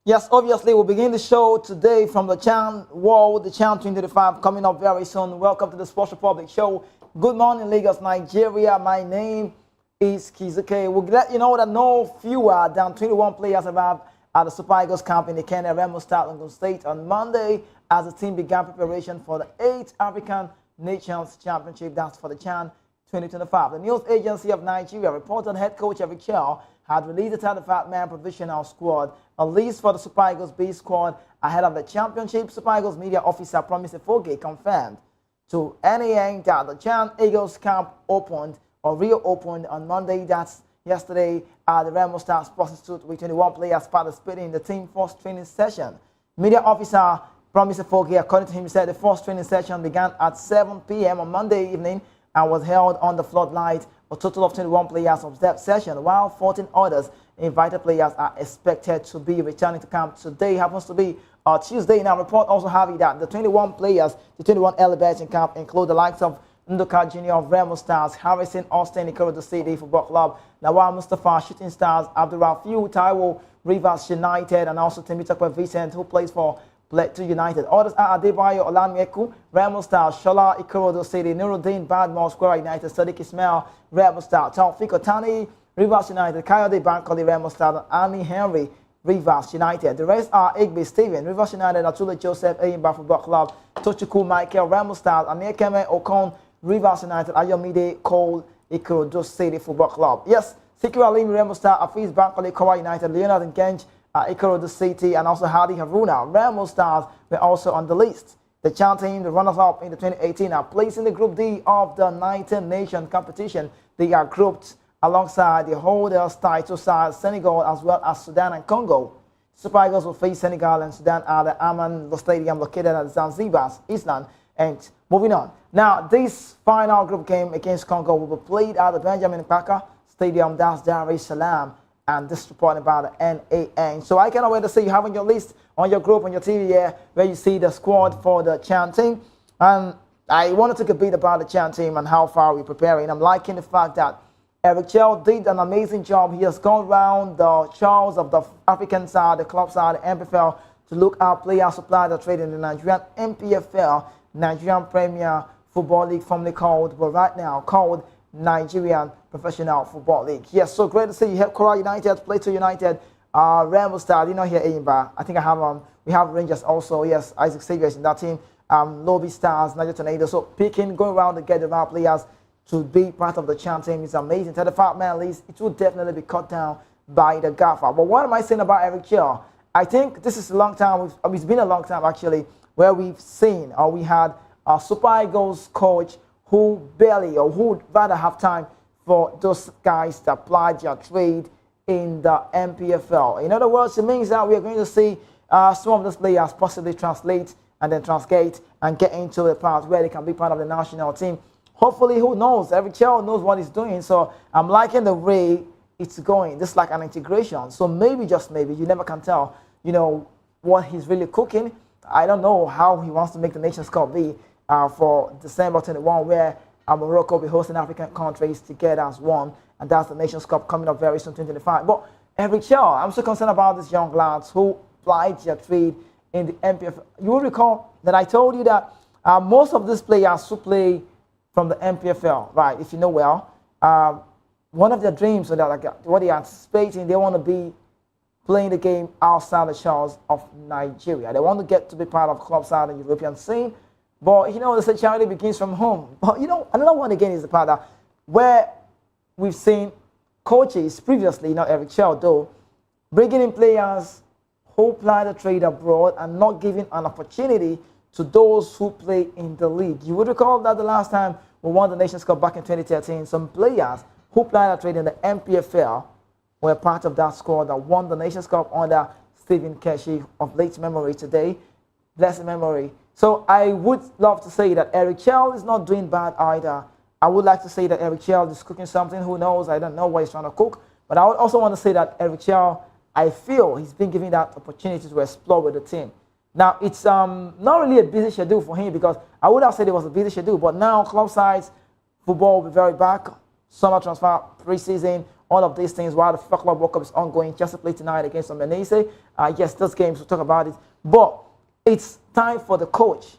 Yes, obviously, we'll begin the show today from the Chan World, the Chan 2025 coming up very soon. Welcome to the Sports Republic Show. Good morning, Lagos, Nigeria. My name is Kizuke. We'll let you know that no fewer than 21 players arrived at the Super Eagles camp in the Kenya Remo Start Ogun State on Monday as the team began preparation for the 8th African Nations Championship. That's for the Chan 2025. The news agency of Nigeria reported head coach Chelle had released the 35-man provisional squad, a list for the Super Eagles B squad ahead of the championship. Super Eagles media officer Promise Efoge confirmed to NAN that the Chan Eagles camp opened or reopened on Monday. That's yesterday at the Remo Star Sports Institute with 21 players participating in the team first training session. Media officer Promise Efoge, according to him, said the first training session began at 7 p.m. on Monday evening and was held on the floodlight. A total of 21 players observed session, while 14 others invited players are expected to be returning to camp today. Happens to be Tuesday. Now, report also having that the 21 players, the 21 early birds in camp include the likes of Nduka Jr. of Remo Stars, Harrison Austin, Ikorodu City Football Club, Nawal Mustafa, Shooting Stars, Abdurrafiu Taiwo, Rivers United, and also Timitakwe Vincent, who plays for Plateau United. Others are Adebayo Olamieku, Remo Stars, Shola Ikorodu City, Nuruddin Badmore, Square United, Sadiq Ismail, Remo Stars, Taufik Otani, Rivers United, Kayode Bankole, Remo Stars, Annie Henry, Rivers United. The rest are Igbe Steven, Rivers United, Atule Joseph, Eyimba Football Club, Tochukwu Michael, Remo Stars, Amikeme Okon, Rivers United, Ayomide Cole, Ikorodu City Football Club. Yes, Sikiru Alim, Remo Stars, Afiz Bankole, Kowa United, Leonard Ngenj, Ikorodu City, and also Hadi Haruna. Remo Stars were also on the list. The Chan team, the runners-up in the 2018, are placed in the Group D of the 19-nation competition. They are grouped alongside the holders title side Senegal as well as Sudan and Congo. Super Eagles will face Senegal and Sudan at the Amman Stadium located at Zanzibar, Island. And moving on. Now, this final group game against Congo will be played at the Benjamin Mkapa Stadium. That's Dar es Salaam. And this report about the NAN. So I cannot wait to see you having your list on your group, on your TV here, where you see the squad for the Chan team. And I want to talk a bit about the Chan team and how far we're preparing. I'm liking the fact that Eric Chelle did an amazing job. He has gone around the shows of the African side, the club side, the MPFL, to look at players supplied or traded in the Nigerian MPFL, Nigerian Premier Football League, formerly called, but right now called Nigerian Professional Football League. Yes, so great to see you. Have Kora United, Plateau United, Remo Star. You know here Eyimba. I think I have we have Rangers also. Yes, Isaac Saviors in that team. Lobby Stars, Niger Tornadoes. So picking, going around to get the right players to be part of the Chan team is amazing. 35-man list. It will definitely be cut down by the gaffer. But what am I saying about Eric Chelle? I think this is a long time. It's been a long time actually where we've seen or we had a Super Eagles coach who barely or who would rather have time for those guys to apply their trade in the MPFL. In other words, it means that we are going to see some of those players possibly translate and then transgate and get into the part where they can be part of the national team. Hopefully, who knows? Every child knows what he's doing. So I'm liking the way it's going. Just like an integration. So maybe, just maybe, you never can tell, you know, what he's really cooking. I don't know how he wants to make the Nations Cup be for December 21, where Morocco will be hosting African countries together as one, and that's the Nations Cup coming up very soon, 2025. But Eric Chelle, I'm so concerned about these young lads who plied their trade in the MPF. You will recall that I told you that most of these players who play from the MPFL, right, if you know well, one of their dreams, or like what they are anticipating, they want to be playing the game outside the shores of Nigeria. They want to get to be part of clubs out in the European scene. But, you know, they say charity begins from home. But, you know, another one again is the part that where we've seen coaches previously, not Eric Chelle though, bringing in players who play the trade abroad and not giving an opportunity to those who play in the league. You would recall that the last time we won the Nations Cup back in 2013, some players who played the trade in the MPFL were part of that squad that won the Nations Cup under Stephen Keshi of late memory today. Blessed memory. So I would love to say that Eric Chelle is not doing bad either. I would like to say that Eric Chelle is cooking something. Who knows? I don't know what he's trying to cook. But I would also want to say that Eric Chelle, I feel he's been given that opportunity to explore with the team. Now, it's not really a busy schedule for him because I would have said it was a busy schedule. But now club sides, football will be very back. Summer transfer, preseason, all of these things while the FIFA Club World Cup is ongoing. Chelsea play tonight against Udinese. Yes, those games, we'll talk about it. But it's time for the coach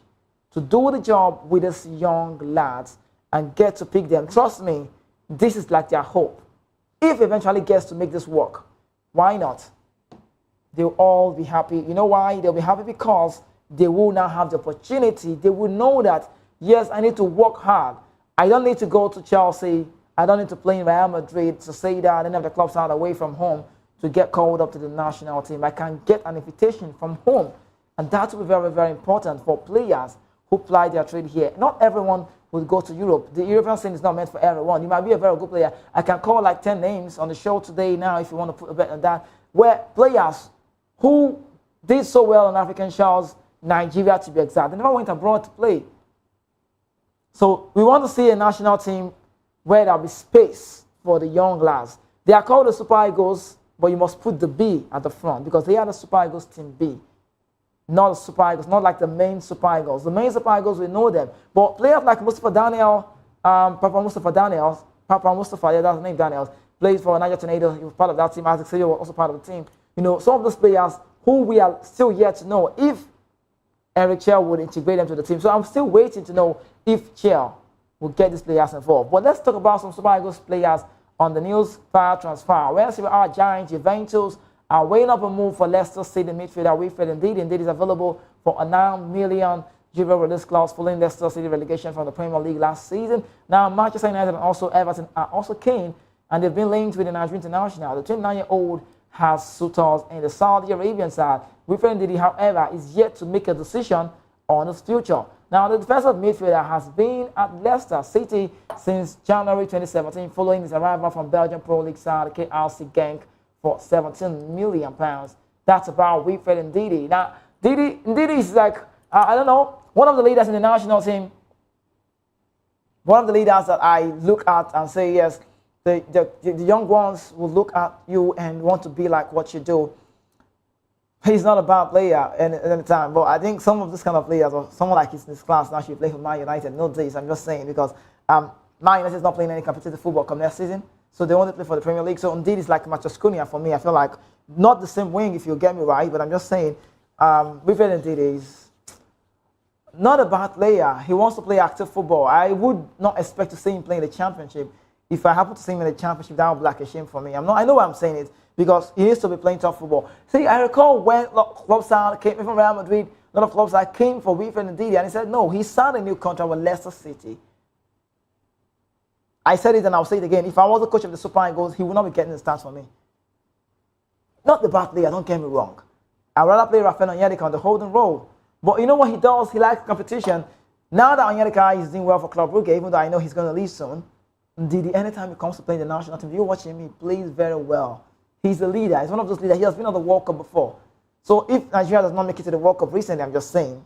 to do the job with these young lads and get to pick them. Trust me, this is like their hope. If eventually gets to make this work, why not? They'll all be happy. You know why? They'll be happy because they will now have the opportunity. They will know that, yes, I need to work hard. I don't need to go to Chelsea. I don't need to play in Real Madrid to say that I didn't have the club side away from home to get called up to the national team. I can get an invitation from home. And that will be very, very important for players who ply their trade here. Not everyone will go to Europe. The European scene is not meant for everyone. You might be a very good player. I can call like 10 names on the show today now if you want to put a bet on that, where players who did so well on African shores, Nigeria to be exact, they never went abroad to play. So we want to see a national team where there'll be space for the young lads. They are called the Super Eagles, but you must put the B at the front because they are the Super Eagles team B. Not the Super Eagles, not like the main Super Eagles. The main Super Eagles, we know them. But players like Mustafa Daniel, Papa Mustafa, yeah, that's the name, Daniels, played for Niger Tornadoes. He was part of that team. Isaac Seyo was also part of the team. You know, some of those players who we are still yet to know if Eric Chelle would integrate them to the team. So I'm still waiting to know if Chelle will get these players involved. But let's talk about some Super Eagles players on the news file transfer. Whereas our giants, Juventus, are weighing up a move for Leicester City midfielder Wilfred Ndidi. Ndidi is available for a €9 million release clause following Leicester City relegation from the Premier League last season. Now, Manchester United and also Everton are also keen, and they've been linked with the Nigerian international. The 29-year-old has suitors in the Saudi Arabian side. Wilfred Ndidi, however, is yet to make a decision on his future. Now, the defensive midfielder has been at Leicester City since January 2017, following his arrival from Belgian Pro League side KRC Genk for £17 million. That's about Wilfred Ndidi. Now, Ndidi is like, I don't know, one of the leaders in the national team. One of the leaders that I look at and say, yes, the young ones will look at you and want to be like what you do. He's not a bad player any time, but I think some of this kind of players, or someone like he's in this class now, should play for Man United. No days, I'm just saying, because Man United is not playing any competitive football come next season. So they want to play for the Premier League. So indeed, it's like Matheus Cunha for me. I feel like not the same wing, if you get me right, but I'm just saying, Wilfred Ndidi is not a bad player. He wants to play active football. I would not expect to see him playing the Championship. If I happen to see him in the Championship, that would be like a shame for me. I know why I'm saying it, because he needs to be playing tough football. See, I recall when clubs came from Real Madrid, a lot of clubs that came for Wilfred Ndidi, and he said no, he signed a new contract with Leicester City. I said it and I'll say it again. If I was the coach of the Super Eagles, he would not be getting the start for me. Not the bad player, don't get me wrong. I'd rather play Rafael Onyedika on the holding role. But you know what he does? He likes competition. Now that Onyedika is doing well for Club Brugge, even though I know he's going to leave soon, Ndidi, anytime he comes to play in the national team, you watch him, he plays very well. He's a leader. He's one of those leaders. He has been on the World Cup before. So if Nigeria does not make it to the World Cup recently, I'm just saying,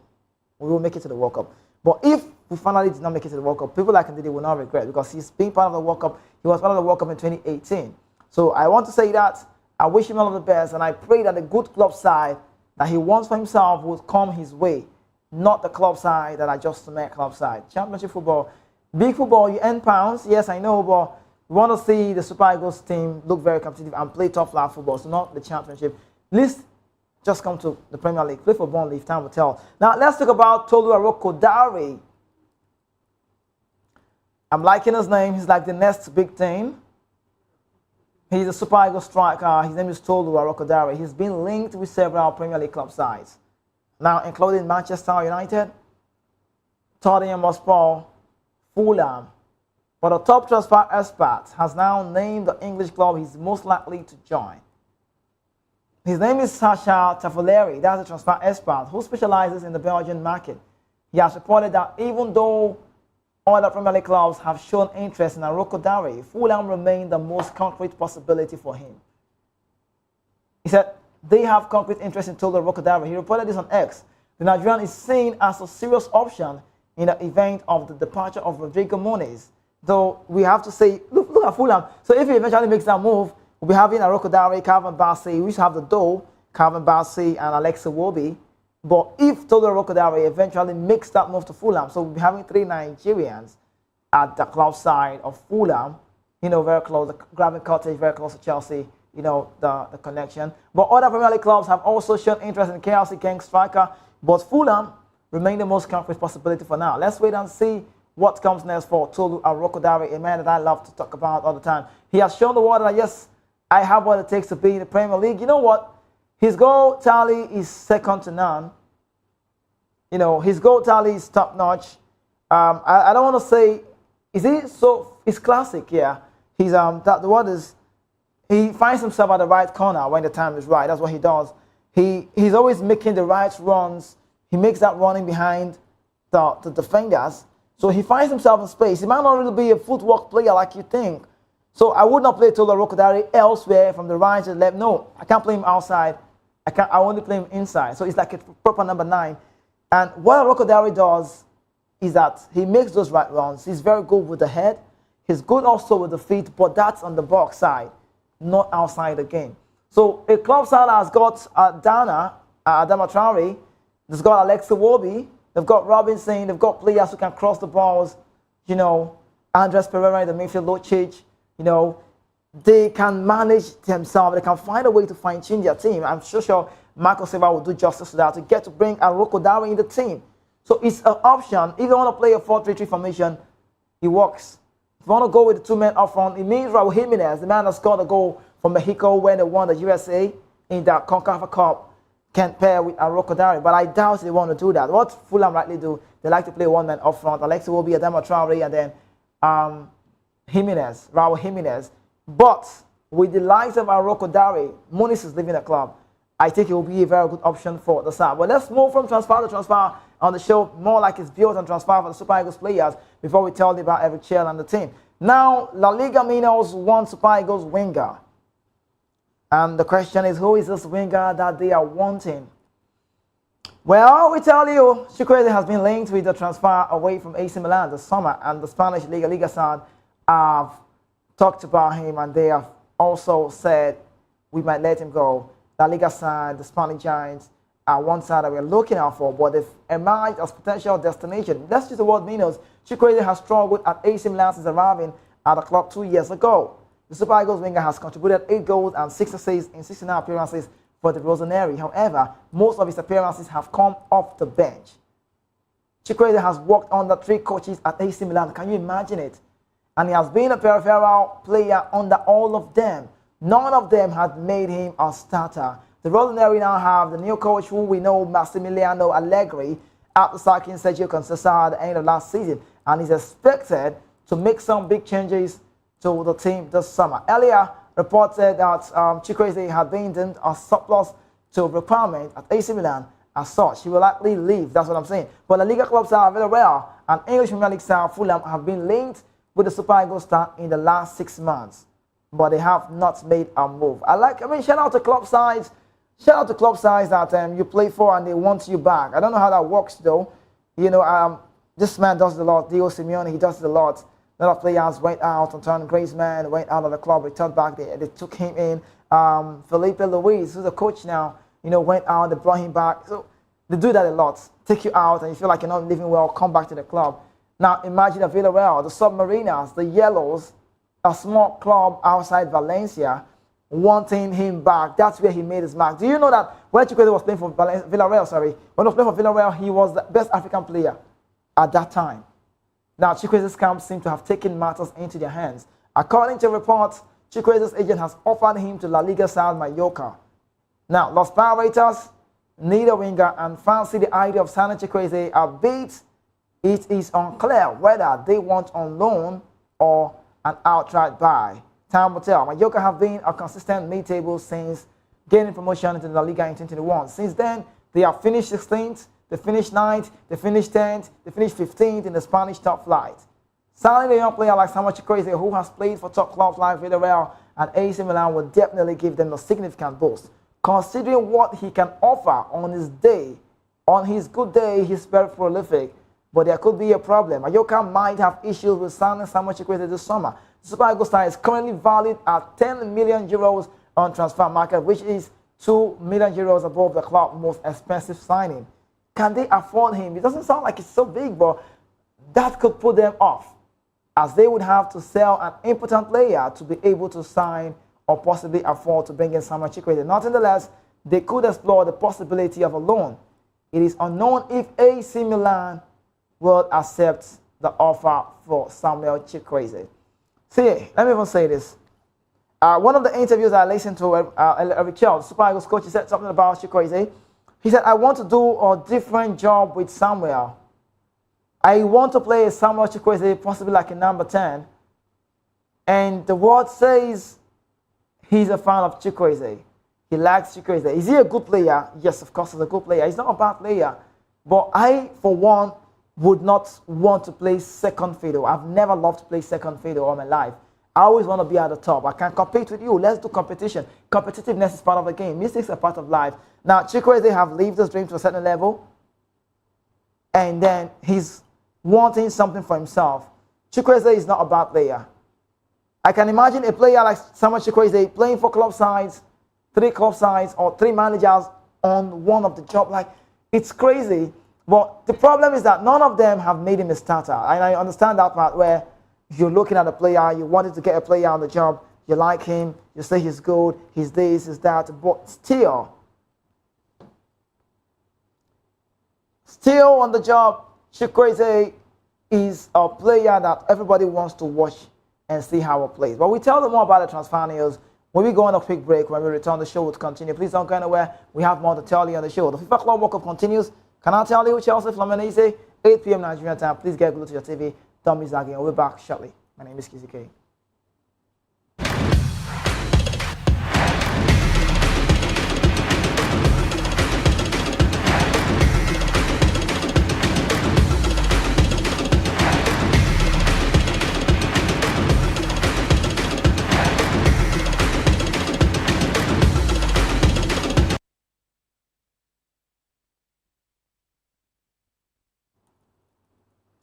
we will make it to the World Cup. But if we finally did not make it to the World Cup, people like Ndidi will not regret, because he's been part of the World Cup. He was part of the World Cup in 2018. So I want to say that I wish him all of the best, and I pray that the good club side that he wants for himself will come his way, not the club side that I just met club side. Championship football, big football, you earn pounds, yes, I know, but we want to see the Super Eagles team look very competitive and play tough line football, so not the Championship. At least just come to the Premier League, play for Burnley, time will tell. Now, let's talk about Tolu Arokodare. I'm liking his name. He's like the next big thing. He's a Super Eagles striker. His name is Tolu Arokodare. He's been linked with several Premier League club sides, now including Manchester United, Tottenham Hotspur, Fulham. But a top transfer expert has now named the English club he's most likely to join. His name is Sasha Tavoleri. That's a transfer expert who specializes in the Belgian market. He has reported that even though other Premier League clubs have shown interest in Arokodare, Fulham remain the most concrete possibility for him. He said they have concrete interest in Tolu Arokodare. He reported this on X. The Nigerian is seen as a serious option in the event of the departure of Rodrigo Muniz. Though we have to say, look at Fulham. So if he eventually makes that move, we'll be having Arokodare, Calvin Bassey. We used to have the Doe, Calvin Bassey, and Alexa Wobi. But if Tolu Arokodare eventually makes that move to Fulham, so we'll be having 3 Nigerians at the club side of Fulham. very close, the Graven Cottage, very close to Chelsea, the connection. But other Premier League clubs have also shown interest in KRC Genk striker, but Fulham remain the most concrete possibility for now. Let's wait and see what comes next for Tolu Arokodare, a man that I love to talk about all the time. He has shown the world that, yes, I have what it takes to be in the Premier League. You know what? His goal tally is second to none. His goal tally is top-notch. I don't want to say, it's classic, yeah. He's, the word is, he finds himself at the right corner when the time is right. That's what he does. He's always making the right runs. He makes that running behind the defenders. So he finds himself in space. He might not really be a footwork player like you think. So I would not play Tolu Arokodare elsewhere from the right to the left. No, I can't play him outside. I only play him inside. So it's like a proper number 9. And what Arokodare does is that he makes those right runs. He's very good with the head. He's good also with the feet, but that's on the box side, not outside the game. So a club side has got Adama Traore. They've got Alexa Iwobi. They've got Robinson. They've got players who can cross the balls. Andres Pereira in the midfield, Lucic. They can manage themselves. They can find a way to fine-tune their team. I'm sure Marco Silva will do justice to that to get to bring Arokodare in the team. So it's an option. If you want to play a 4-3-3 formation, it works. If you want to go with the 2 men up front, it means Raul Jimenez, the man that scored a goal for Mexico when they won the USA in that CONCACAF Cup, can pair with Arokodare. But I doubt they want to do that. What Fulham rightly do, they like to play 1 man up front. Alexa will be Adama Traore and then Raul Jimenez. But with the likes of Arokodare, Muniz is leaving the club. I think it will be a very good option for the side. But let's move from transfer to transfer on the show, more like it's built on transfer for the Super Eagles players before we tell you about Eric Chelle and the team. Now, La Liga Minos want Super Eagles winger. And the question is, who is this winger that they are wanting? Well, we tell you, Chukwueze has been linked with the transfer away from AC Milan this summer, and the Spanish Liga side have talked about him, and they have also said we might let him go. La Liga side, the Spanish Giants, are one side that we're looking out for, but they've emerged as potential destination. Let's use the word Minos. Chukwueze has struggled at AC Milan since arriving at the club 2 years ago. The Super Eagles winger has contributed 8 goals and 6 assists in 69 appearances for the Rossoneri. However, most of his appearances have come off the bench. Chukwueze has worked under 3 coaches at AC Milan. Can you imagine it? And he has been a peripheral player under all of them. None of them had made him a starter. The Rossoneri now have the new coach who we know, Massimiliano Allegri, after sacking Sergio Conceição at the end of last season. And he's expected to make some big changes to the team this summer. Earlier reported that Chukwueze had been deemed a surplus to requirement at AC Milan. As such, he will likely leave. That's what I'm saying. But the Liga clubs are very rare, and English Premier League star Fulham have been linked with the Super Eagles star in the last 6 months, but they have not made a move. Shout out to club sides. Shout out to club sides that you play for and they want you back. I don't know how that works though. This man does it a lot. Diego Simeone, he does it a lot. A lot of players went out. Antoine Griezmann went out of the club, returned back. They took him in. Felipe Luis, who's the coach now, went out. They brought him back. So they do that a lot. Take you out and you feel like you're not living well. Come back to the club. Now imagine the Villarreal, the Submarinas, the Yellows, a small club outside Valencia, wanting him back. That's where he made his mark. Do you know that when Chukwueze was playing for Villarreal, when he was playing for Villarreal, he was the best African player at that time. Now, Chukwueze's camp seem to have taken matters into their hands. According to reports, Chukwueze's agent has offered him to La Liga side Mallorca. Now, Los Piratas need a winger and fancy the idea of signing Chukwueze, albeit it is unclear whether they want on loan or an outright buy. Time will tell. Mallorca have been a consistent mid-table since gaining promotion into the La Liga in 2021. Since then, they have finished 16th, they finished 9th, they finished 10th, they finished 15th in the Spanish top flight. Signing a young player like Samuel Chukwueze, who has played for top clubs like Villarreal and AC Milan, will definitely give them a significant boost. Considering what he can offer on his day, on his good day, he's very prolific. But there could be a problem. Mallorca might have issues with signing Samuel Chukwueze this summer. The Super Eagles star is currently valued at 10 million euros on transfer market, which is 2 million euros above the club's most expensive signing. Can they afford him? It doesn't sound like it's so big, but that could put them off. as they would have to sell an important player to be able to sign or possibly afford to bring in Samuel Chukwueze. Nonetheless, they could explore the possibility of a loan. It is unknown if AC Milan will accept the offer for Samuel Chukwueze. See, let me even say this. One of the interviews I listened to, Chelle, Super Eagles coach, he said something about Chukwueze. He said, I want to do a different job with Samuel. I want to play Samuel Chukwueze, possibly like a number 10. And the word says he's a fan of Chukwueze. He likes Chukwueze. Is he a good player? Yes, of course he's a good player. He's not a bad player. But I, for one, would not want to play second fiddle. I've never loved to play second fiddle all my life. I always want to be at the top. I can compete with you. Let's do competition. Competitiveness is part of the game. Mistakes are part of life. Now, Chukwueze have lived his dream to a certain level. And then he's wanting something for himself. Chukwueze is not a bad player. I can imagine a player like Samuel Chukwueze playing for club sides, 3 club sides, or 3 managers on one of the job. Like, it's crazy. But the problem is that none of them have made him a starter. And I understand that part where you're looking at a player, you wanted to get a player on the job, you like him, you say he's good, he's this, he's that, but still on the job, Chukwueze is a player that everybody wants to watch and see how he plays. But we tell them more about the transfer news when we go on a quick break. When we return, the show will continue. Please don't go anywhere. We have more to tell you on the show. The FIFA Club World Cup continues. Can I tell you, Chelsea Fluminense, 8 p.m. Nigerian time. Please get glued to your TV. Don't miss that again. We'll be back shortly. My name is Kizzy K.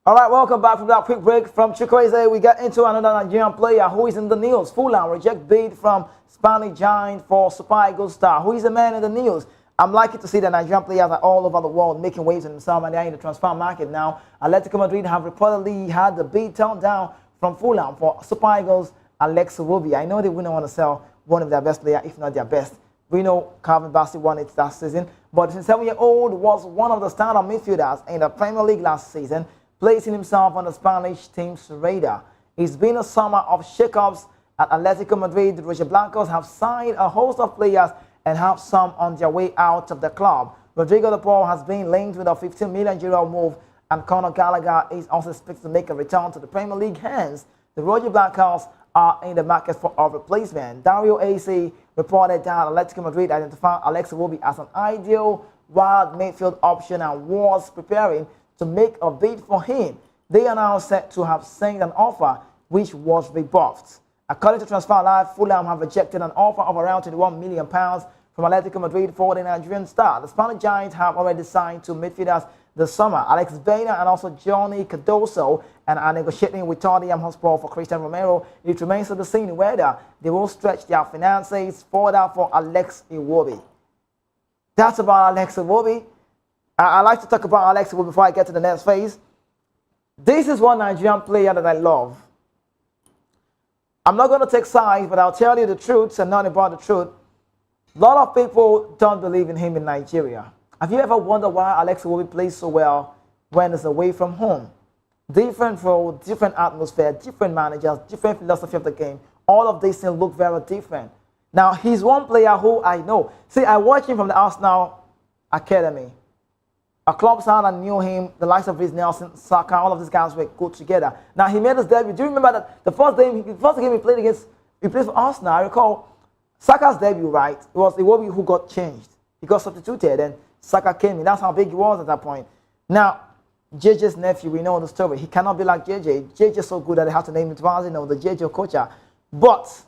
All right, welcome back from that quick break from Chukwueze. We get into another Nigerian player who is in the news. Fulham reject bid from Spanish giant for Super Eagles star. Who is the man in the news? I'm lucky to see that Nigerian players are all over the world making waves in themselves, and they're in the transfer market now. Atletico Madrid have reportedly had the bid turned down from Fulham for Super Eagles Alex Iwobi. I know they wouldn't want to sell one of their best players, if not their best. We know Calvin Bassey won it last season, but the 27-year-old was one of the starter midfielders in the Premier League last season, placing himself on the Spanish team's radar. It's been a summer of shakeups at Atletico Madrid. The Roja Blancos have signed a host of players and have some on their way out of the club. Rodrigo de Paul has been linked with a €15 million move, and Conor Gallagher is also expected to make a return to the Premier League. Hence, the Roja Blancos are in the market for a replacement. Dario AC reported that Atletico Madrid identified Alex Iwobi as an ideal wild midfield option and was preparing to make a bid for him. They are now set to have sent an offer which was rebuffed. According to Transfer Live, Fulham have rejected an offer of around £21 million from Atletico Madrid for the Nigerian star. The Spanish Giants have already signed 2 midfielders this summer, Alex Baena and also Johnny Cardoso, and are negotiating with Tottenham Hotspur for Christian Romero. It remains to be seen whether they will stretch their finances further for Alex Iwobi. That's about Alex Iwobi. I like to talk about Alex Iwobi before I get to the next phase. This is one Nigerian player that I love. I'm not going to take sides, but I'll tell you the truth and not about the truth. A lot of people don't believe in him in Nigeria. Have you ever wondered why Alex Iwobi plays so well when he's away from home? Different role, different atmosphere, different managers, different philosophy of the game. All of these things look very different. Now, he's one player who I know. See, I watched him from the Arsenal Academy. A club side and knew him, the likes of Reece Nelson, Saka, all of these guys were good together. Now, he made his debut. Do you remember that the first game he played against, he played for Arsenal? I recall Saka's debut, right? It was Iwobi who got changed. He got substituted, and Saka came in. That's how big he was at that point. Now, JJ's nephew, we know the story. He cannot be like JJ. JJ's so good that they have to name him twice, the JJ Okocha. But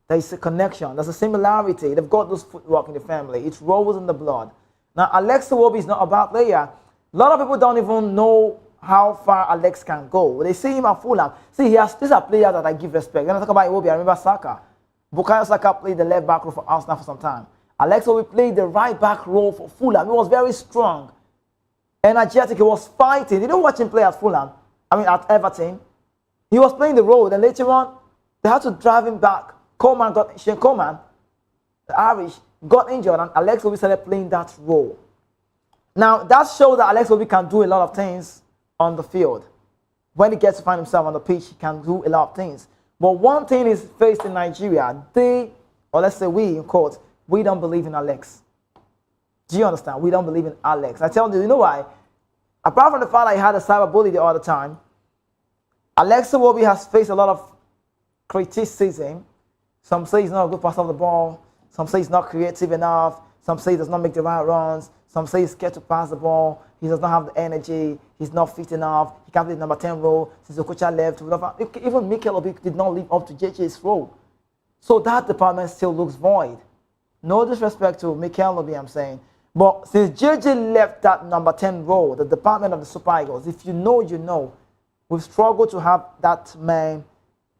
there's a connection. There's a similarity. They've got this footwork in the family. It rolls in the blood. Now, Alex Iwobi is not a bad player. A lot of people don't even know how far Alex can go. They see him at Fulham. See, these are players that I give respect. When I talk about Iwobi, I remember Saka. Bukayo Saka played the left back role for Arsenal for some time. Alex Iwobi played the right back role for Fulham. He was very strong, energetic. He was fighting. Did you watch him play at Fulham? I mean, at Everton. He was playing the role, and later on, they had to drive him back. Shane Coleman, the Irish, got injured, and Alex Iwobi started playing that role. Now, that shows that Alex Iwobi can do a lot of things on the field. When he gets to find himself on the pitch, he can do a lot of things. But one thing is faced in Nigeria, or let's say we, in quotes, we don't believe in Alex. Do you understand? We don't believe in Alex. I tell you, you know why? Apart from the fact that he had a cyberbully the other time, Alex Iwobi has faced a lot of criticism. Some say he's not a good passer of the ball. Some say he's not creative enough. Some say he does not make the right runs. Some say he's scared to pass the ball. He does not have the energy. He's not fit enough. He can't play the number 10 role. Since Okocha left, even Mikel Obi did not live up to JJ's role. So that department still looks void. No disrespect to Mikel Obi, I'm saying. But since JJ left that number 10 role, the department of the Super Eagles, if you know, you know. We've struggled to have that man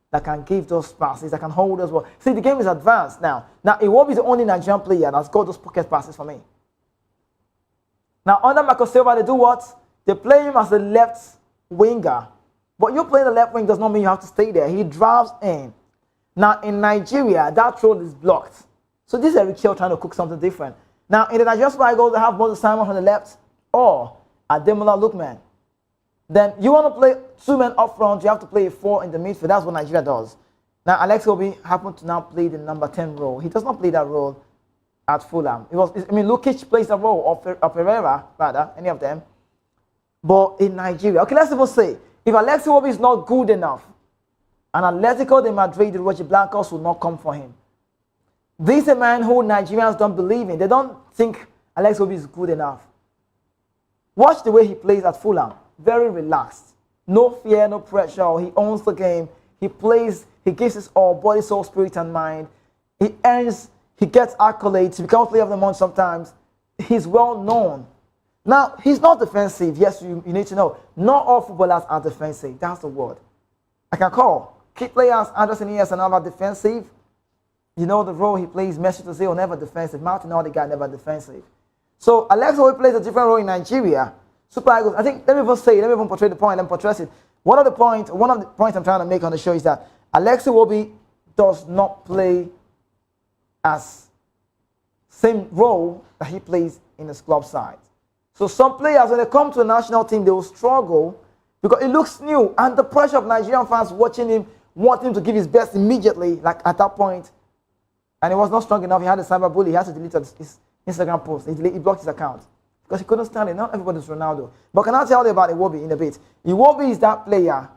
that can give those passes, that can hold us well. See, the game is advanced now. Now, Iwobi is the only Nigerian player that's got those pocket passes for me. Now, under Marco Silva, they do what? They play him as a left winger. But you playing the left wing does not mean you have to stay there. He drives in. Now, in Nigeria, that role is blocked. So this is Eric Chelle trying to cook something different. Now, in the Nigerian Super Eagles, they have Moses Simon on the left or Ademola Lookman. Then you want to play 2 men up front, you have to play a 4 in the midfield. That's what Nigeria does. Now, Alex Iwobi happened to now play the number 10 role. He does not play that role at Fulham. Lukic plays the role, or Pereira, rather, any of them. But in Nigeria, okay, let's even say, if Alex Iwobi is not good enough, and Atletico de Madrid, the Roger Blancos will not come for him. This is a man who Nigerians don't believe in. They don't think Alex Iwobi is good enough. Watch the way he plays at Fulham. Very relaxed. No fear, no pressure. He owns the game. He plays, he gives his all, body, soul, spirit, and mind. He gets accolades. He becomes player of the month sometimes. He's well known. Now, he's not defensive. Yes, you need to know. Not all footballers are defensive. That's the word. I can call key players, Anderson Iniesta, and all are defensive. You know the role he plays. Mesut Ozil never defensive. Martin Odegaard never defensive. So Alex Iwobi plays a different role in Nigeria. Super Eagles, I think, let me even portray the point, let me portray it. One of the points I'm trying to make on the show is that Alex Iwobi does not play as same role that he plays in his club side. So some players, when they come to the national team, they will struggle because it looks new, and the pressure of Nigerian fans watching him, wanting him to give his best immediately, like at that point, and he was not strong enough. He had a cyberbully. He had to delete his Instagram post. He blocked his account. Because he couldn't stand it. Not everybody's Ronaldo. But can I tell you about Iwobi in a bit? Iwobi is that player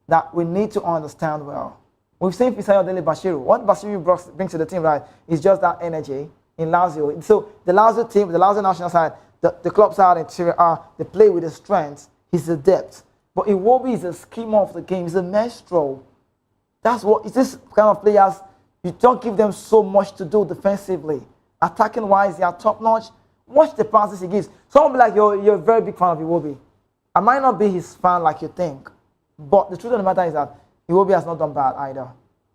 that we need to understand well. We've seen Fisayo Dele Bashiru. What Bashiru brings to the team, right, is just that energy in Lazio. So the Lazio team, the Lazio national side, the club side in Serie A, they play with his strength. He's a depth. But Iwobi is a schemer of the game. He's a maestro. That's what, it's this kind of players, you don't give them so much to do defensively. Attacking-wise, they are top-notch. Watch the passes he gives. Someone will be like, you're a very big fan of Iwobi. I might not be his fan like you think, but the truth of the matter is that Iwobi has not done bad either.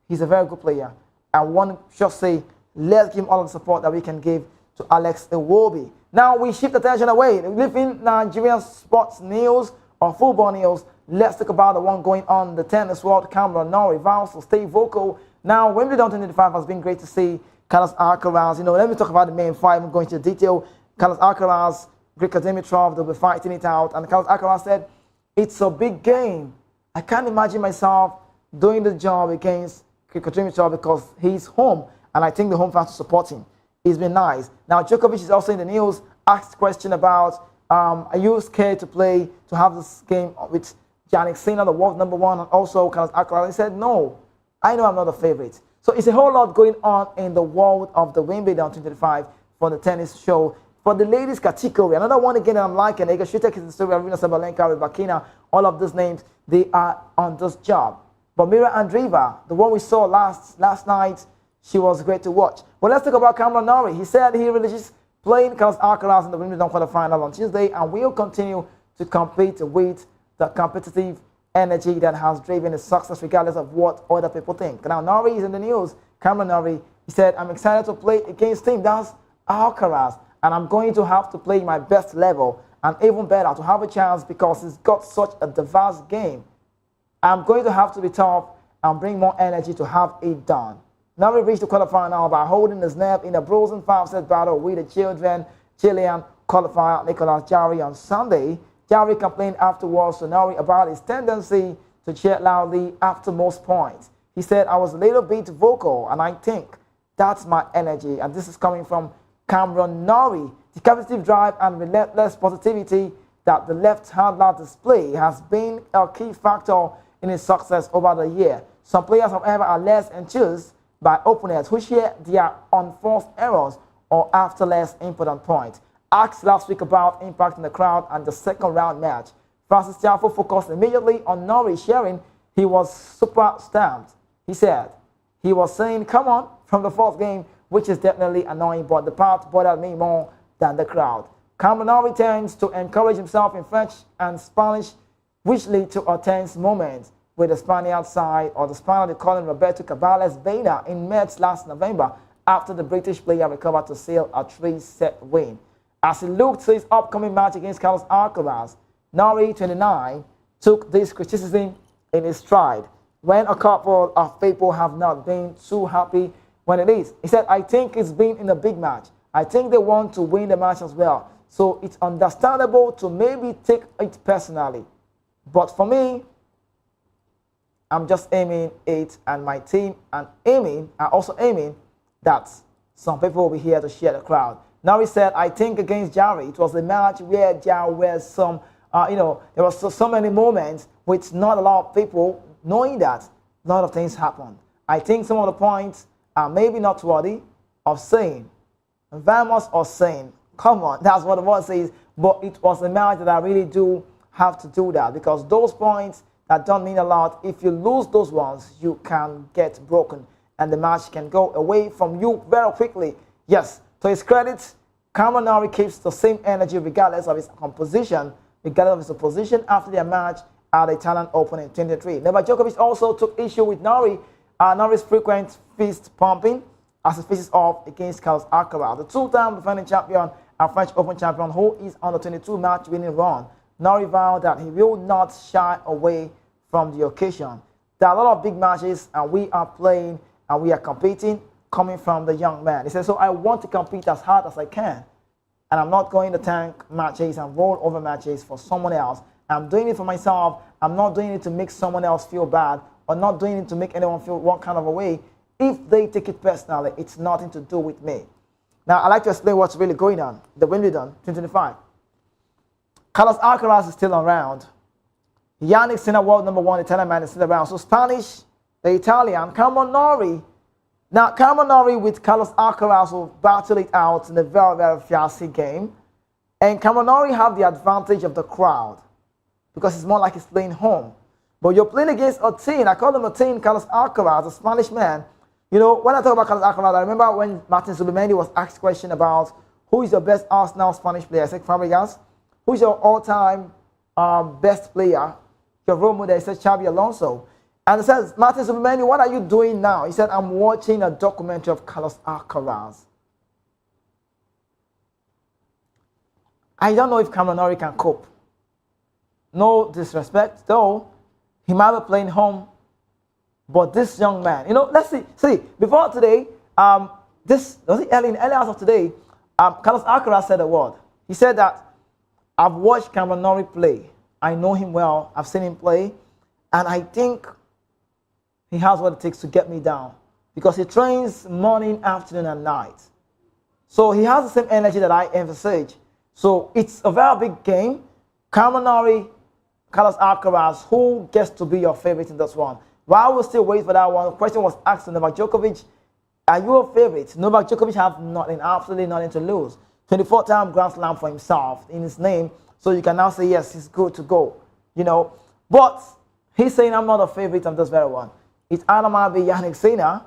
He's a very good player. I want to just say, let's give him all the support that we can give to Alex Iwobi. Now we shift attention away. Leaving Nigerian sports news or football news, let's talk about the one going on the tennis world. Cameron Norrie vows to stay vocal. Now, Wimbledon 2025 has been great to see. Carlos Alcaraz, let me talk about the main fight. I'm going into detail. Carlos Alcaraz, Grigor Dimitrov, they'll be fighting it out. And Carlos Alcaraz said, it's a big game. I can't imagine myself doing the job against Grigor Dimitrov because he's home. And I think the home fans will support him. He's been nice. Now, Djokovic is also in the news, asked a question about, are you scared to have this game with Jannik Sinner, the world #1, and also Carlos Alcaraz? He said, no, I know I'm not a favorite. So it's a whole lot going on in the world of the Wimbledon 2025 for the tennis show. For the ladies category, another one again that I'm liking, Iga Swiatek is in story, Arina Sabalenka, Rybakina, all of these names, they are on this job. But Mira Andreeva, the one we saw last night, she was great to watch. But let's talk about Cameron Norrie. He said he releases playing Carlos Alcaraz in the Wimbledon quarterfinal on Tuesday and will continue to compete with the competitive energy that has driven his success regardless of what other people think. Now, Norrie is in the news. Cameron Norrie, he said, I'm excited to play against him. That's Alcaraz. And I'm going to have to play my best level and even better to have a chance because he's got such a diverse game. I'm going to have to be tough and bring more energy to have it done. Nari reached the quarterfinal by holding his nerve in a bruising 5-set battle with the Chilean qualifier Nicolas Jarry on Sunday. Jarry complained afterwards to Nari about his tendency to cheer loudly after most points. He said, I was a little bit vocal, and I think that's my energy. And this is coming from Cameron Norrie. The competitive drive and relentless positivity that the left-hander display has been a key factor in his success over the year. Some players, however, are less enthused by opponents who share their unforced errors or after less important points. Asked last week about impact in the crowd and the second round match, Francis Tiafo focused immediately on Norrie, sharing he was super stamped. He said he was saying, come on, from the fourth game, which is definitely annoying, but the part bothered me more than the crowd. Cameron Norrie tends to encourage himself in French and Spanish, which lead to a tense moment with the Spaniard side, or the Spaniard calling Roberto Cabales Baena in Metz last November after the British player recovered to seal a 3-set win. As he looked to his upcoming match against Carlos Alcaraz, Norrie, 29, took this criticism in his stride. When a couple of people have not been too happy when it is, he said, I think it's been in a big match. I think they want to win the match as well. So it's understandable to maybe take it personally. But for me, I'm just aiming it, and my team are also aiming that some people will be here to share the crowd. Now he said, I think against Jarry, it was a match where there were some, there was so many moments with not a lot of people knowing that a lot of things happened. I think some of the points are maybe not worthy of saying. Vamos or saying, come on, that's what the word says. But it was a match that I really do have to do that, because those points that don't mean a lot, if you lose those ones, you can get broken and the match can go away from you very quickly. Yes, to his credit, Cameron Norrie keeps the same energy regardless of his composition, regardless of his opposition after their match at the Italian Open in 2023. Novak Djokovic also took issue with Norrie's frequent fist pumping as he faces off against Carlos Alcaraz, the two-time defending champion and French Open champion who is on the 22 match winning run. Norrie vowed that he will not shy away from the occasion. There are a lot of big matches, and we are playing and we are competing coming from the young man. He said, so I want to compete as hard as I can, and I'm not going to tank matches and roll over matches for someone else. I'm doing it for myself. I'm not doing it to make someone else feel bad, or not doing it to make anyone feel one kind of a way. If they take it personally, it's nothing to do with me. Now, I'd like to explain what's really going on. The Wimbledon 2025. Carlos Alcaraz is still around. Yannick Sinner, world number 1 Italian man, is still around. So Spanish, the Italian, Cameron Norrie. Now, Cameron Norrie with Carlos Alcaraz will battle it out in a very, very fierce game. And Cameron Norrie have the advantage of the crowd because it's more like he's playing home. But you're playing against a team. I call him a team, Carlos Alcaraz, a Spanish man. You know, when I talk about Carlos Alcaraz, I remember when Martin Zubimendi was asked a question about who is your best Arsenal Spanish player. I said, Fabregas. Who's your all-time best player? Your role model? He said, Xabi Alonso. And he says, Martin Zubimendi, what are you doing now? He said, I'm watching a documentary of Carlos Alcaraz. I don't know if Cameron Norrie can cope. No disrespect, though. He might be playing home. But this young man, you know, let's see. See, before today, this was it early hours of today, Carlos Alcaraz said a word. He said that I've watched Cameron Norrie play. I know him well. I've seen him play. And I think he has what it takes to get me down, because he trains morning, afternoon, and night. So he has the same energy that I envisage. So it's a very big game. Cameron Norrie, Carlos Alcaraz, who gets to be your favorite in this one? While we still wait for that one, the question was asked to Novak Djokovic, are you a favorite? Novak Djokovic has nothing, absolutely nothing to lose. 24-time Grand Slam for himself in his name. So you can now say, yes, he's good to go. You know, but he's saying I'm not a favorite on this very one. It's either might be Yannick Sinner,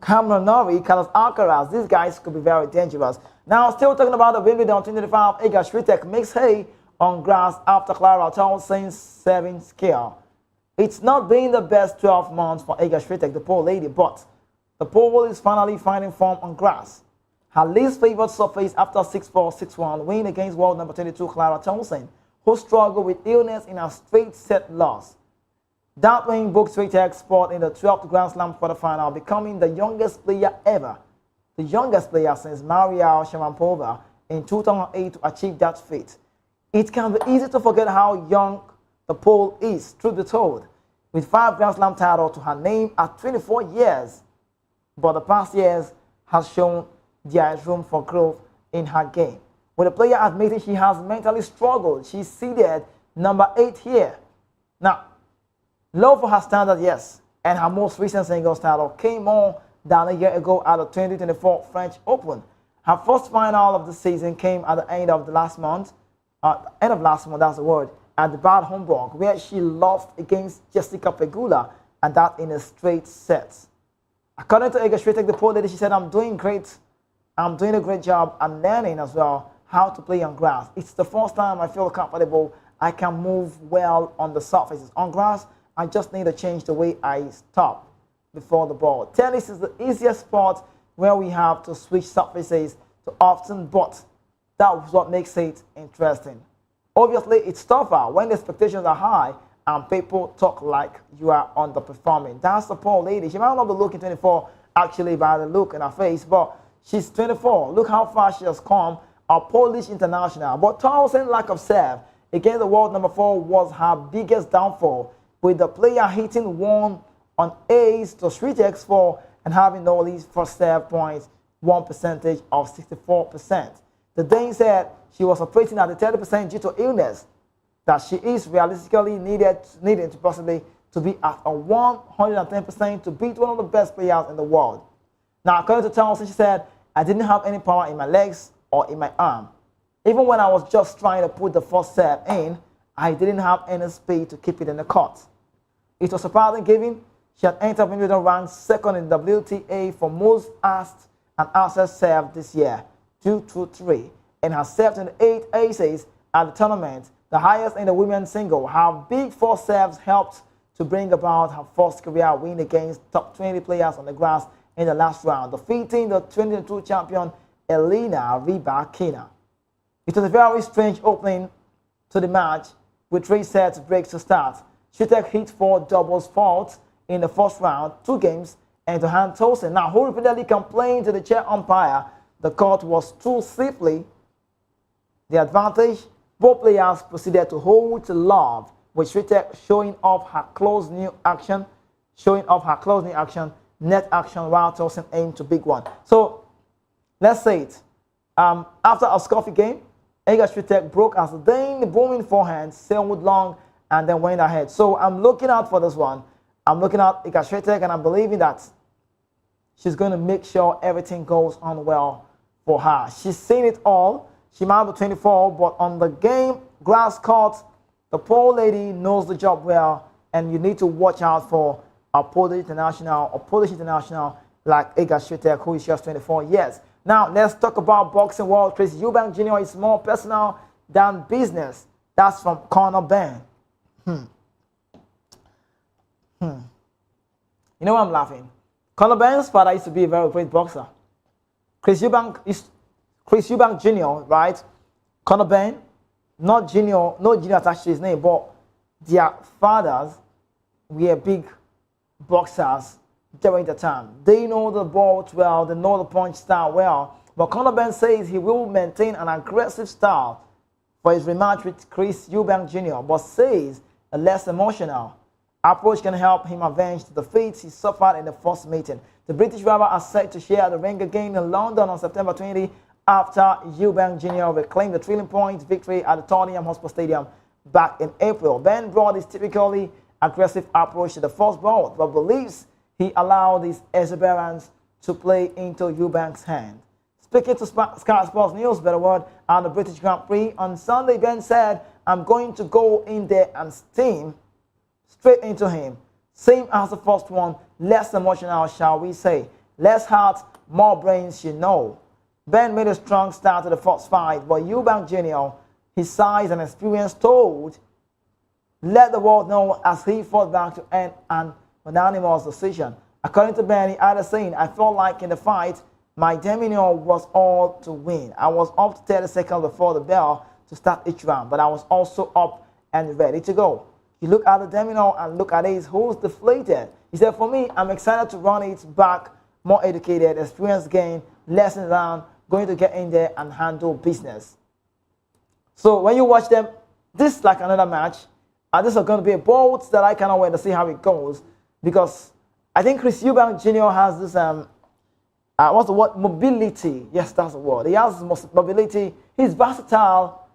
Cameron Norrie, Carlos Alcaraz. These guys could be very dangerous. Now, still talking about the Wimbledon 2025, Iga Swiatek makes hay on grass after Clara Townsend's 7 scale. It's not been the best 12 months for Iga Swiatek, the poor lady, but the Pole is finally finding form on grass. Her least favored surface after 6-4, 6-1 win against world number 22 Clara Townsend, who struggled with illness in her straight set loss. That win booked Swiatek spot in the 12th Grand Slam quarterfinal, becoming the youngest player ever, the youngest player since Maria Sharapova in 2008 to achieve that feat. It can be easy to forget how young the Pole is, truth be told, with 5 Grand Slam titles to her name at 24 years. But the past years has shown there is room for growth in her game. With the player admitting she has mentally struggled, she's seeded number 8 here. Now, low for her standard, yes, and her most recent singles title came more than a year ago at the 2024 French Open. Her first final of the season came at the end of last month, that's the word, at the Bad Homburg, where she lost against Jessica Pegula, and that in a straight set. According to Iga Swiatek, the Pole lady, she said, I'm doing great. I'm doing a great job and learning as well how to play on grass. It's the first time I feel comfortable. I can move well on the surfaces. On grass, I just need to change the way I stop before the ball. Tennis is the easiest sport where we have to switch surfaces too often, but that's what makes it interesting. Obviously, it's tougher when the expectations are high and people talk like you are underperforming. That's the poor lady. She might not be looking 24 actually by the look in her face, but she's 24. Look how far she has come, a Polish international. But Townsend's lack of serve against the world number 4 was her biggest downfall, with the player hitting one on ace to Swiatek's 4 and having only first serve points, 1 percentage of 64%. The Dane said she was operating at the 30% due to illness, that she is realistically needed to possibly to be at a 110% to beat one of the best players in the world. Now, according to Townsend, she said, I didn't have any power in my legs or in my arm. Even when I was just trying to put the first serve in, I didn't have any speed to keep it in the court. It was surprising given she had entered Wimbledon ranked second in WTA for most asked and answered serve this year, 2-2-3, and has served in 8 aces at the tournament, the highest in the women's single. Her big 4 serves helped to bring about her first career win against top 20 players on the grass in the last round, defeating the 2022 champion Elena Rybakina. It was a very strange opening to the match with 3 sets breaks to start. Swiatek hit 4 doubles faults in the first round, 2 games, and to hand Townsend, now who repeatedly complained to the chair umpire the court was too slippery. The advantage, both players proceeded to hold to love, with Swiatek showing off her close new action, net action, while Townsend aimed to big one. So let's say it. After a scuffy game, Iga Swiatek broke as the Dane booming forehand sailed long and then went ahead. So I'm looking out for this one. I'm looking at Iga Swiatek, and I'm believing that she's going to make sure everything goes on well for her. She's seen it all. She might be 24, but on the game grass court, the poor lady knows the job well, and you need to watch out for a Polish international like Iga Swiatek, who is just 24 years. Now, let's talk about boxing world. Chris Eubank Jr. is more personal than business. That's from Conor Ben. You know why I'm laughing? Conor Ben's father used to be a very great boxer. Chris Eubank Jr., right? Conor Ben, not Junior attached to his name, but their fathers were big boxers during the time. They know the ball well, they know the punch style well. But Conor Ben says he will maintain an aggressive style for his rematch with Chris Eubank Jr., but says a less emotional approach can help him avenge the defeats he suffered in the first meeting. The British rival are set to share the ring again in London on September 20 after Eubank Jr. reclaimed the thrilling point victory at the Tottenham Hotspur Stadium back in April. Ben brought his typically aggressive approach to the first bout, but believes he allowed his exuberance to play into Eubank's hand. Speaking to Sky Sports News, better word, at the British Grand Prix on Sunday, Ben said, I'm going to go in there and steam straight into him. Same as the first one, less emotional, shall we say. Less heart, more brains, you know. Ben made a strong start to the first fight, but Eubank Jr., his size and experience told, let the world know as he fought back to end an unanimous decision. According to Ben, he added saying, I felt like in the fight, my demeanor was all to win. I was up to 30 seconds before the bell to start each round, but I was also up and ready to go. You look at the domino and look at it, who's deflated. He said, for me, I'm excited to run it back, more educated, experience gain, lessons learned, going to get in there and handle business. So when you watch them, this is like another match. And this is going to be a bout that I cannot wait to see how it goes. Because I think Chris Eubank Jr. has this, what's the word? Mobility. Yes, that's the word. He has mobility. He's versatile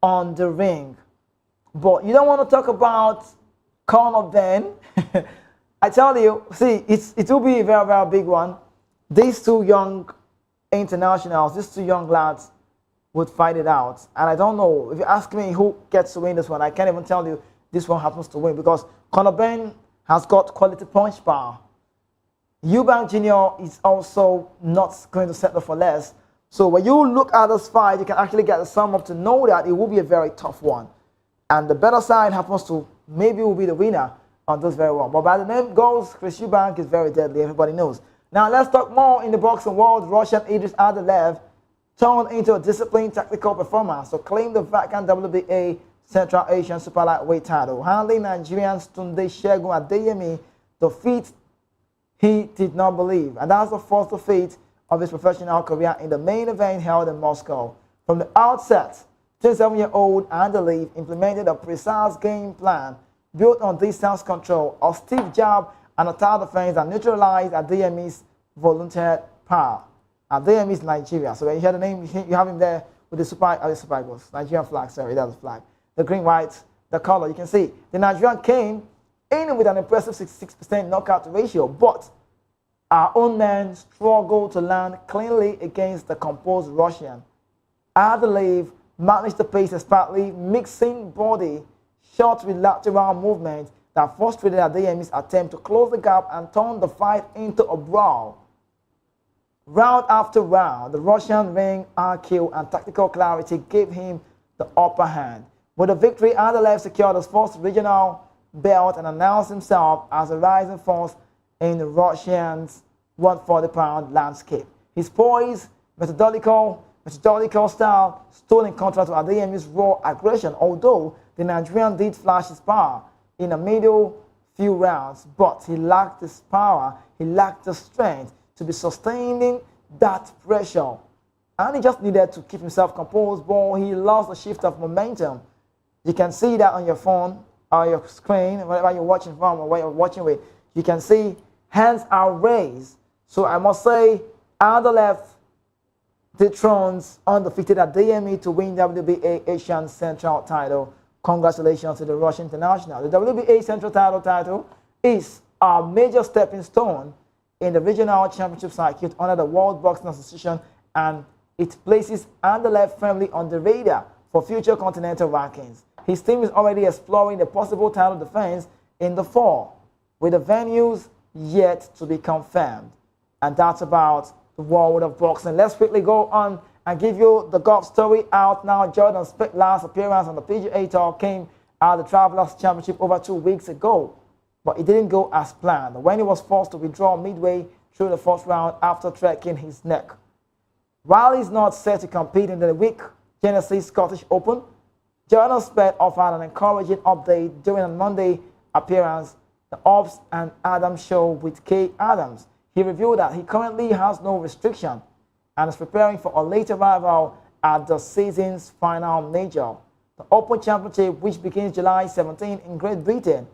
on the ring. But you don't want to talk about Conor Ben. I tell you, see, it will be a very, very big one. These two young internationals, these two young lads would fight it out. And I don't know, if you ask me who gets to win this one, I can't even tell you this one happens to win because Conor Ben has got quality punch power. Eubank Jr. is also not going to settle for less. So when you look at this fight, you can actually get the sum up to know that it will be a very tough one. And the better side happens to maybe will be the winner on this very one. But by the name goes, Chris Eubank is very deadly, everybody knows. Now let's talk more in the boxing world. Russian Idris Adelev turned into a disciplined tactical performance to claim the vacant WBA Central Asian Super Lightweight title, handling Nigerian's Tunde Segun Adeyemi the feat he did not believe. And that's the first defeat of his professional career in the main event held in Moscow. From the outset, 27-year-old Adelev implemented a precise game plan built on distance control, a stiff jab, and a tower defense that neutralized Adeyemi's volunteered power. Adeyemi is Nigeria. So when you hear the name, you have him there with the Super Eagles, Nigerian flag, sorry, that's the flag. The green, white, the color, you can see. The Nigerian came in with an impressive 66% knockout ratio, but our own men struggled to land cleanly against the composed Russian. Adelev managed the pace expertly, mixing body shots with lateral movement that frustrated Adeyemi's attempt to close the gap and turn the fight into a brawl. Round after round, the Russian ring IQ and tactical clarity gave him the upper hand. With the victory, Adelev secured his first regional belt and announced himself as a rising force in the Russians' 140-pound landscape. His poise, methodological style stood in contrast to Adeyemi's raw aggression, although the Nigerian did flash his power in the middle few rounds, but he lacked this power, he lacked the strength to be sustaining that pressure. And he just needed to keep himself composed, but he lost a shift of momentum. You can see that on your phone, or your screen, wherever you're watching from or where you're watching with. You can see hands are raised. So I must say, Adelev dethrones undefeated Adeyemi to win WBA Asian Central title. Congratulations to the Russian international. The WBA Central title is a major stepping stone in the regional championship circuit under the World Boxing Association, and it places Adelev firmly on the radar for future continental rankings. His team is already exploring the possible title defense in the fall, with the venues yet to be confirmed. And that's about the world of boxing. Let's quickly go on and give you the golf story out now. Jordan Spieth's last appearance on the PGA Tour came at the Travelers Championship over 2 weeks ago, but it didn't go as planned when he was forced to withdraw midway through the first round after tracking his neck. While he's not set to compete in the week Genesis Scottish Open, Jordan Spieth offered an encouraging update during a Monday appearance, the Ups and Adams show with Kay Adams. He revealed that he currently has no restriction and is preparing for a late arrival at the season's final major, the Open Championship, which begins July 17 in Great Britain.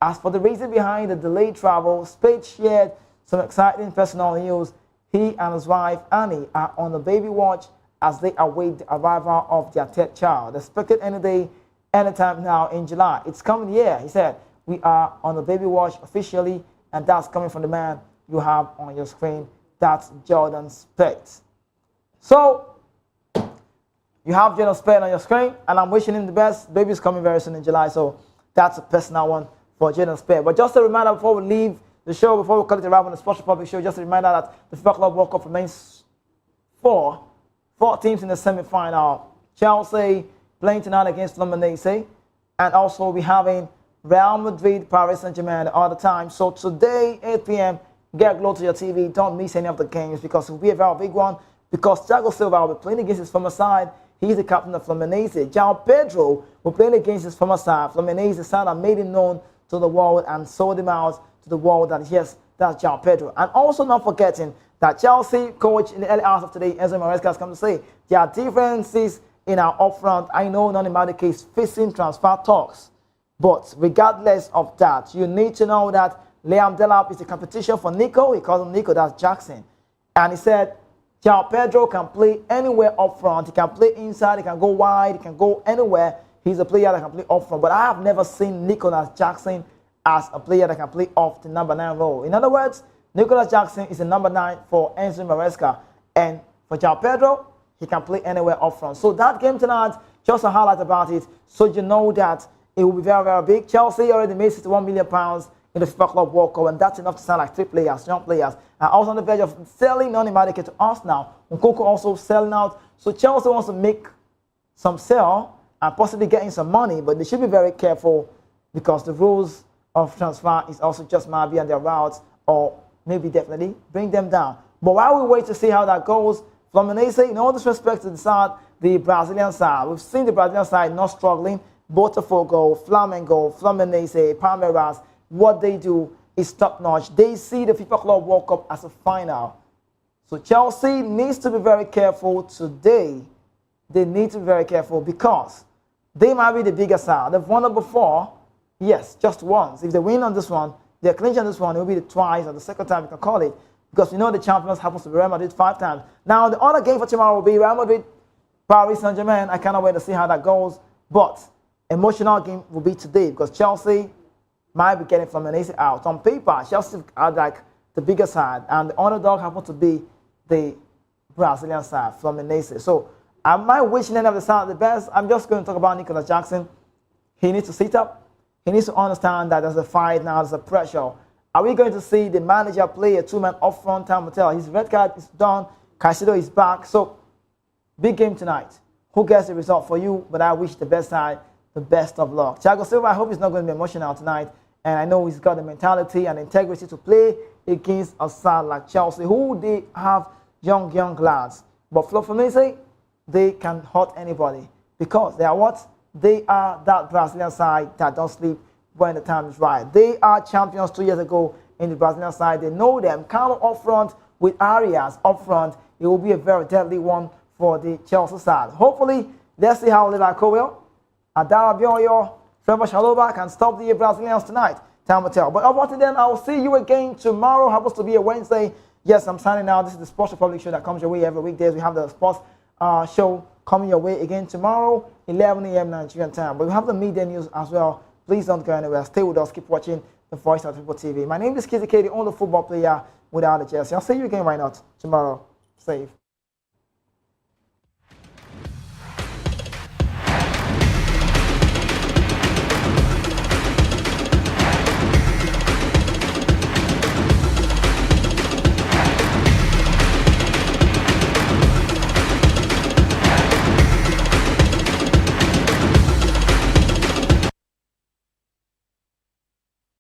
As for the reason behind the delayed travel, Spieth shared some exciting personal news. He and his wife Annie are on the baby watch as they await the arrival of their third child, expected any day, anytime now in July. It's coming here, he said. We are on the baby watch officially, and that's coming from the man you have on your screen. That's Jordan Spieth. So, you have Jordan Spieth on your screen, and I'm wishing him the best. Baby's coming very soon in July, so that's a personal one for Jordan Spieth. But just a reminder before we leave the show, before we call it a wrap on the Sports Republic show, just a reminder that the FIFA Club World Cup remains four teams in the semi-final. Chelsea playing tonight against Fluminense, and also we're having Real Madrid, Paris Saint-Germain all the time. So today, 8 p.m., get glued to your TV. Don't miss any of the games because it will be a very big one. Because Thiago Silva will be playing against his former side. He's the captain of Fluminense. João Pedro will play against his former side. Fluminense, the side that made him known to the world and sold him out to the world that yes, that's João Pedro. And also not forgetting that Chelsea coach in the early hours of today, Enzo Maresca, has come to say there are differences in our upfront. I know none about the case facing transfer talks. But regardless of that, you need to know that Liam Delap is a competition for Nico. He calls him Nico, that's Jackson. And he said, João Pedro can play anywhere up front. He can play inside, he can go wide, he can go anywhere. He's a player that can play up front. But I have never seen Nicolas Jackson as a player that can play off the number 9 role. In other words, Nicolas Jackson is a number 9 for Enzo Maresca. And for João Pedro, he can play anywhere up front. So that game tonight, just a highlight about it, so you know that it will be very, very big. Chelsea already made £61 million in the FIFA Club World Cup, and that's enough to sign like 3 players, young players. And also on the verge of selling Noni to us now. Nkoko also selling out. So Chelsea wants to make some sell and possibly getting some money, but they should be very careful because the rules of transfer is also just might be on their routes or maybe definitely bring them down. But while we wait to see how that goes, Fluminense, in all disrespect to the side, the Brazilian side, we've seen the Brazilian side not struggling. Botafogo, Flamengo, Fluminense, Palmeiras, what they do is top-notch. They see the FIFA Club World Cup as a final. So Chelsea needs to be very careful today. They need to be very careful because they might be the bigger side. They've won it before, yes, just once. If they win on this one, they're clinching on this one, it will be the twice or the second time you can call it. Because you know the champions happens to be Real Madrid 5 times. Now, the other game for tomorrow will be Real Madrid, Paris Saint-Germain. I cannot wait to see how that goes. But emotional game will be today because Chelsea might be getting Fluminense out. On paper, Chelsea are like the bigger side, and the underdog happens to be the Brazilian side, Fluminense. So I might wish any of the side the best. I'm just going to talk about Nicolas Jackson. He needs to sit up. He needs to understand that there's a fight now, there's a pressure. Are we going to see the manager play a 2-man up front? Time will tell. His red card is done. Caicedo is back. So big game tonight. Who gets the result for you? But I wish the best side the best of luck. Thiago Silva, I hope he's not going to be emotional tonight. And I know he's got the mentality and integrity to play against a side like Chelsea, who they have young lads. But Fluminense, they can hurt anybody because they are what? They are that Brazilian side that don't sleep when the time is right. They are champions 2 years ago in the Brazilian side. They know them. Carlo up front with Arias up front. It will be a very deadly one for the Chelsea side. Hopefully, let's see how Liverpool will. Adara Bioyo, Trevor Chalobah can stop the Brazilians tonight. Time will tell. But up until then, I will see you again tomorrow. Happens to be a Wednesday. Yes, I'm signing out. This is the Sports Republic show that comes your way every weekdays. We have the sports show coming your way again tomorrow, 11 a.m. Nigerian time. But we have the media news as well. Please don't go anywhere. Stay with us. Keep watching the Voice of People TV. My name is Kizzy K, the only football player without a jersey. I'll see you again, why not, tomorrow. Safe.